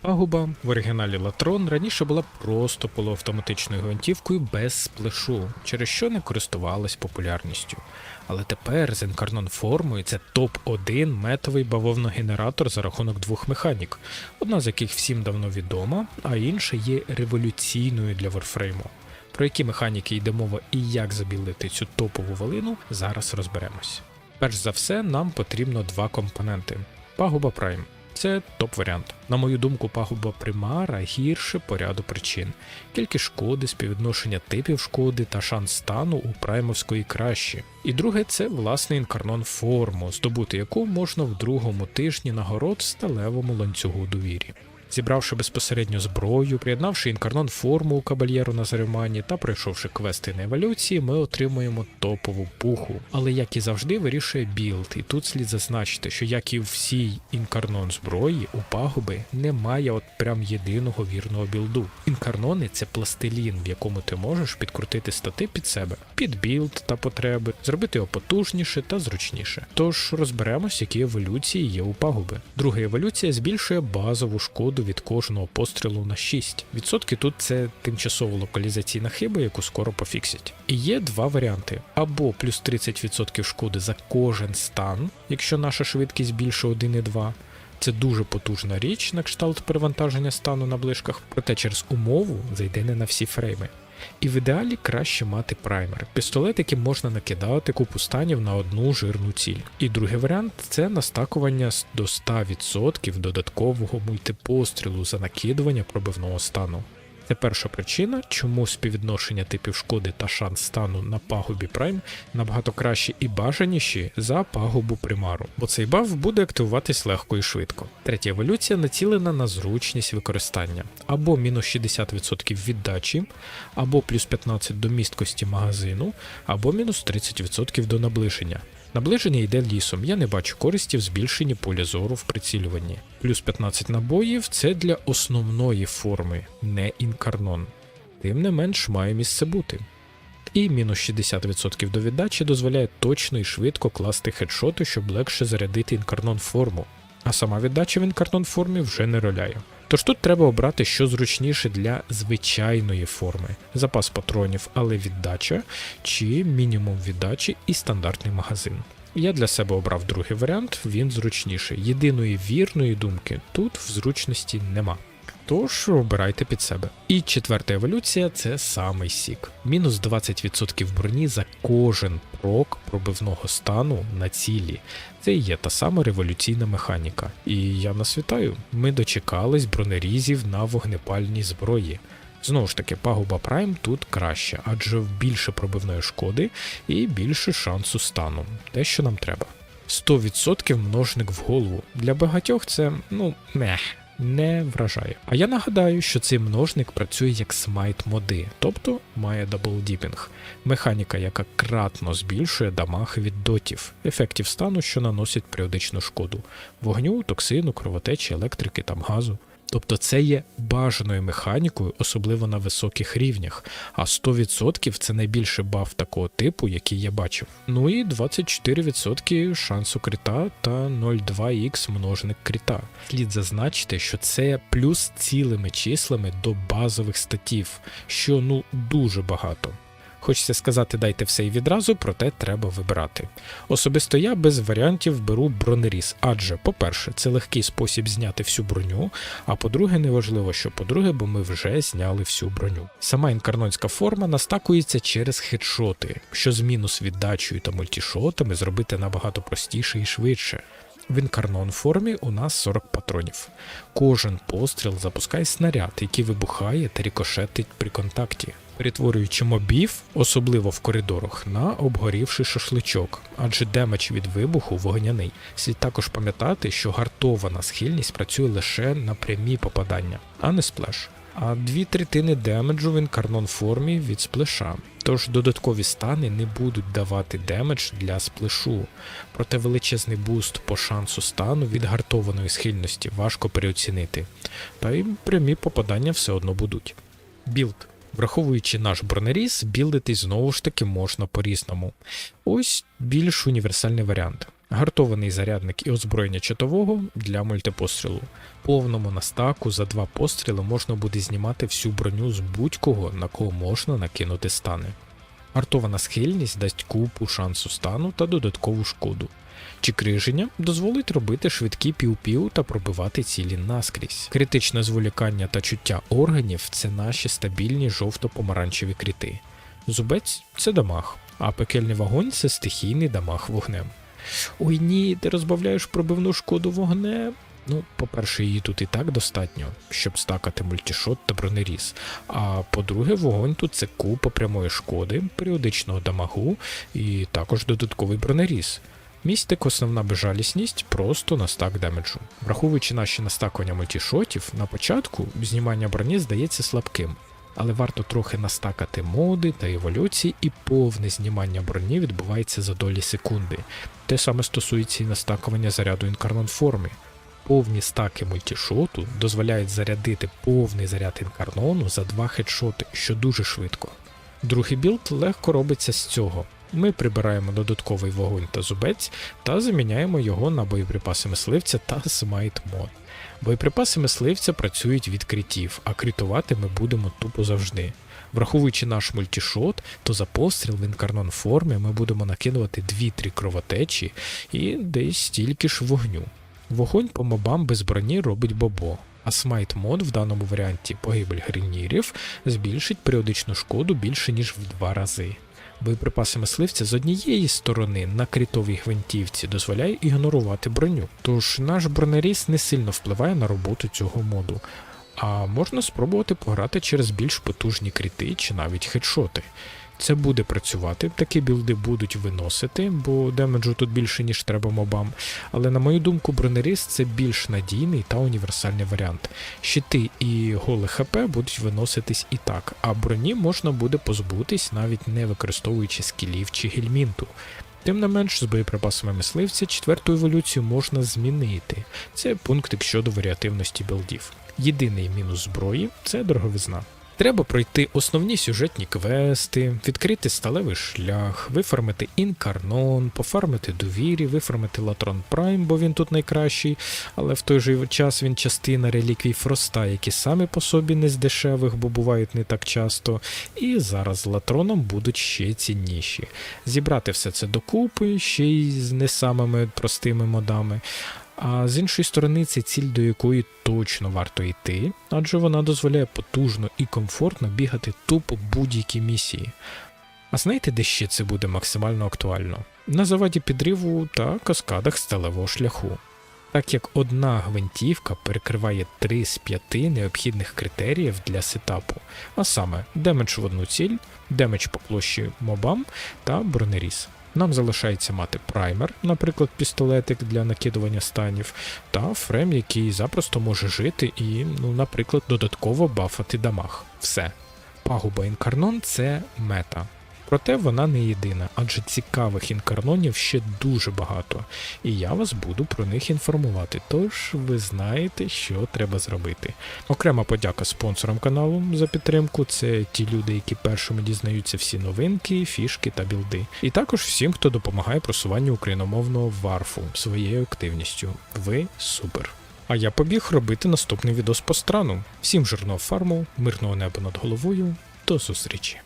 Пагуба в оригіналі Латрон раніше була просто полуавтоматичною гвинтівкою без сплешу, через що не користувалась популярністю. Але тепер з інкарнон формою це топ-1 метовий бавовногенератор за рахунок двох механік, одна з яких всім давно відома, а інша є революційною для Warframe. Про які механіки йде мова і як забілити цю топову волину, зараз розберемось. Перш за все, нам потрібно два компоненти. Пагуба Prime. Це топ-варіант. На мою думку, пагуба примара гірше по ряду причин. Кількість шкоди, співвідношення типів шкоди та шанс стану у праймовської кращі. І друге, це власне інкарнон форму, здобути яку можна в другому тижні нагород в сталевому ланцюгу довірі. Зібравши безпосередньо зброю, приєднавши інкарнон форму у кабальєру на Заримані та пройшовши квести на еволюції, ми отримуємо топову пуху. Але як і завжди вирішує білд, і тут слід зазначити, що як і в всій інкарнон зброї, у пагуби немає от прям єдиного вірного білду. Інкарнони – це пластилін, в якому ти можеш підкрутити стати під себе, під білд та потреби, зробити його потужніше та зручніше. Тож розберемось, які еволюції є у пагуби. Друга еволюція збільшує базову шкоду від кожного пострілу на 6. Відсотки тут це тимчасова локалізаційна хиба, яку скоро пофіксять. І є два варіанти. Або плюс 30% шкоди за кожен стан, якщо наша швидкість більше 1,2. Це дуже потужна річ на кшталт перевантаження стану на ближках, проте через умову зайде не на всі фрейми. І в ідеалі краще мати праймер. Пістолет, яким можна накидати купу станів на одну жирну ціль. І другий варіант – це настакування до 100% додаткового мультипострілу за накидування пробивного стану. Це перша причина, чому співвідношення типів шкоди та шанс стану на пагубі Prime набагато кращі і бажаніші за пагубу примару, бо цей баф буде активуватись легко і швидко. Третя еволюція націлена на зручність використання, або мінус 60% віддачі, або плюс 15 до місткості магазину, або мінус 30% до наближення. Наближення йде лісом, я не бачу користі в збільшенні поля зору в прицілюванні. Плюс 15 набоїв – це для основної форми, не інкарнон. Тим не менш має місце бути. І мінус 60% до віддачі дозволяє точно і швидко класти хедшоти, щоб легше зарядити інкарнон форму. А сама віддача в інкарнон формі вже не роляє. Тож тут треба обрати, що зручніше для звичайної форми. Запас патронів, але віддача, чи мінімум віддачі і стандартний магазин. Я для себе обрав другий варіант, він зручніший. Єдиної вірної думки тут в зручності нема. Тож обирайте під себе. І четверта еволюція – це самий сік. Мінус 20% броні за кожен прок пробивного стану на цілі. Це і є та сама революційна механіка. І я нас вітаю, ми дочекались бронерізів на вогнепальній зброї. Знову ж таки, пагуба Prime тут краще, адже більше пробивної шкоди і більше шансу стану. Те, що нам треба. 100% множник в голову. Для багатьох це, не вражає. А я нагадаю, що цей множник працює як смайт моди, тобто має даблдіпінг. Механіка, яка кратно збільшує дамаг від дотів, ефектів стану, що наносять періодичну шкоду. Вогню, токсину, кровотечі, електрики та газу. Тобто це є бажаною механікою, особливо на високих рівнях, а 100% це найбільший баф такого типу, який я бачив. Ну і 24% шансу крита та 0,2х множник крита. Слід зазначити, що це плюс цілими числами до базових статів, що дуже багато. Хочеться сказати, дайте все і відразу, проте треба вибирати. Особисто я без варіантів беру бронеріз, адже, по-перше, це легкий спосіб зняти всю броню, а по-друге, неважливо, що по-друге, бо ми вже зняли всю броню. Сама інкарнонська форма настакується через хедшоти, що з мінус віддачею та мультішотами зробити набагато простіше і швидше. В інкарнон формі у нас 40 патронів. Кожен постріл запускає снаряд, який вибухає та рикошетить при контакті, перетворюючи мобів, особливо в коридорах, на обгорівший шашличок, адже демедж від вибуху вогняний. Слід також пам'ятати, що гартована схильність працює лише на прямі попадання, а не сплеш. А 2/3 демеджу в інкарнон формі від сплеша. Тож додаткові стани не будуть давати демедж для сплешу, проте величезний буст по шансу стану від гартованої схильності важко переоцінити, та й прямі попадання все одно будуть. Білд. Враховуючи наш бронеріз, білдитись знову ж таки можна по-різному. Ось більш універсальний варіант. Гартований зарядник і озброєння чотового для мультипострілу. Повному настаку за 2 постріли можна буде знімати всю броню з будь-кого, на кого можна накинути стани. Гартована схильність дасть купу шансу стану та додаткову шкоду. Чикриження дозволить робити швидкі пів-пів та пробивати цілі наскрізь. Критичне зволікання та чуття органів – це наші стабільні жовто-помаранчеві кріти. Зубець – це дамаг, а пекельний вогонь – це стихійний дамаг вогнем. Ой ні, ти розбавляєш пробивну шкоду вогнем. Ну, по-перше, її тут і так достатньо, щоб стакати мультішот та бронеріз. А по-друге, вогонь тут це купа прямої шкоди, періодичного дамагу і також додатковий бронеріз. Містик основна безжалісність просто на стак демеджу. Враховуючи наші настакування мультішотів, на початку знімання броні здається слабким. Але варто трохи настакати моди та еволюції, і повне знімання броні відбувається за долі секунди. Те саме стосується і настакування заряду інкарнон форми. Повні стаки мультішоту дозволяють зарядити повний заряд інкарнону за 2 хедшоти, що дуже швидко. Другий білд легко робиться з цього. Ми прибираємо додатковий вогонь та зубець та заміняємо його на боєприпаси мисливця та смайт мод. Боєприпаси мисливця працюють від критів, а критувати ми будемо тупо завжди. Враховуючи наш мультішот, то за постріл в інкарнон формі ми будемо накидувати 2-3 кровотечі і десь стільки ж вогню. Вогонь по мобам без броні робить бобо, а смайт мод в даному варіанті погибель гринірів збільшить періодичну шкоду більше ніж в 2 рази. Боєприпаси мисливця з однієї сторони на критовій гвинтівці дозволяє ігнорувати броню, тож наш бронеріз не сильно впливає на роботу цього моду, а можна спробувати пограти через більш потужні крити чи навіть хедшоти. Це буде працювати, такі білди будуть виносити, бо демеджу тут більше ніж треба мобам, але на мою думку бронеріз це більш надійний та універсальний варіант. Щити і голе ХП будуть виноситись і так, а броні можна буде позбутись навіть не використовуючи скілів чи гельмінту. Тим не менш, з боєприпасами мисливця 4-ту еволюцію можна змінити. Це пунктик щодо варіативності білдів. Єдиний мінус зброї – це дороговизна. Треба пройти основні сюжетні квести, відкрити сталевий шлях, вифармити інкарнон, пофармити довірі, вифармити Латрон Прайм, бо він тут найкращий, але в той же час він частина реліквій Фроста, які самі по собі не з дешевих, бо бувають не так часто, і зараз з Латроном будуть ще цінніші. Зібрати все це докупи, ще й з не самими простими модами. А з іншої сторони, це ціль, до якої точно варто йти, адже вона дозволяє потужно і комфортно бігати тупо будь-які місії. А знаєте, де ще це буде максимально актуально? На заваді підриву та каскадах сталевого шляху. Так як одна гвинтівка перекриває 3 з 5 необхідних критеріїв для сетапу, а саме демедж в одну ціль, демедж по площі мобам та бронеріз. Нам залишається мати праймер, наприклад, пістолетик для накидування станів, та фрем, який запросто може жити і, наприклад, додатково бафати дамаг. Все. Пагуба інкарнон – це мета. Проте вона не єдина, адже цікавих інкарнонів ще дуже багато, і я вас буду про них інформувати, тож ви знаєте, що треба зробити. Окрема подяка спонсорам каналу за підтримку, це ті люди, які першими дізнаються всі новинки, фішки та білди. І також всім, хто допомагає просуванню україномовного варфу своєю активністю. Ви супер! А я побіг робити наступний відос по страну. Всім жирного фарму, мирного неба над головою, до зустрічі!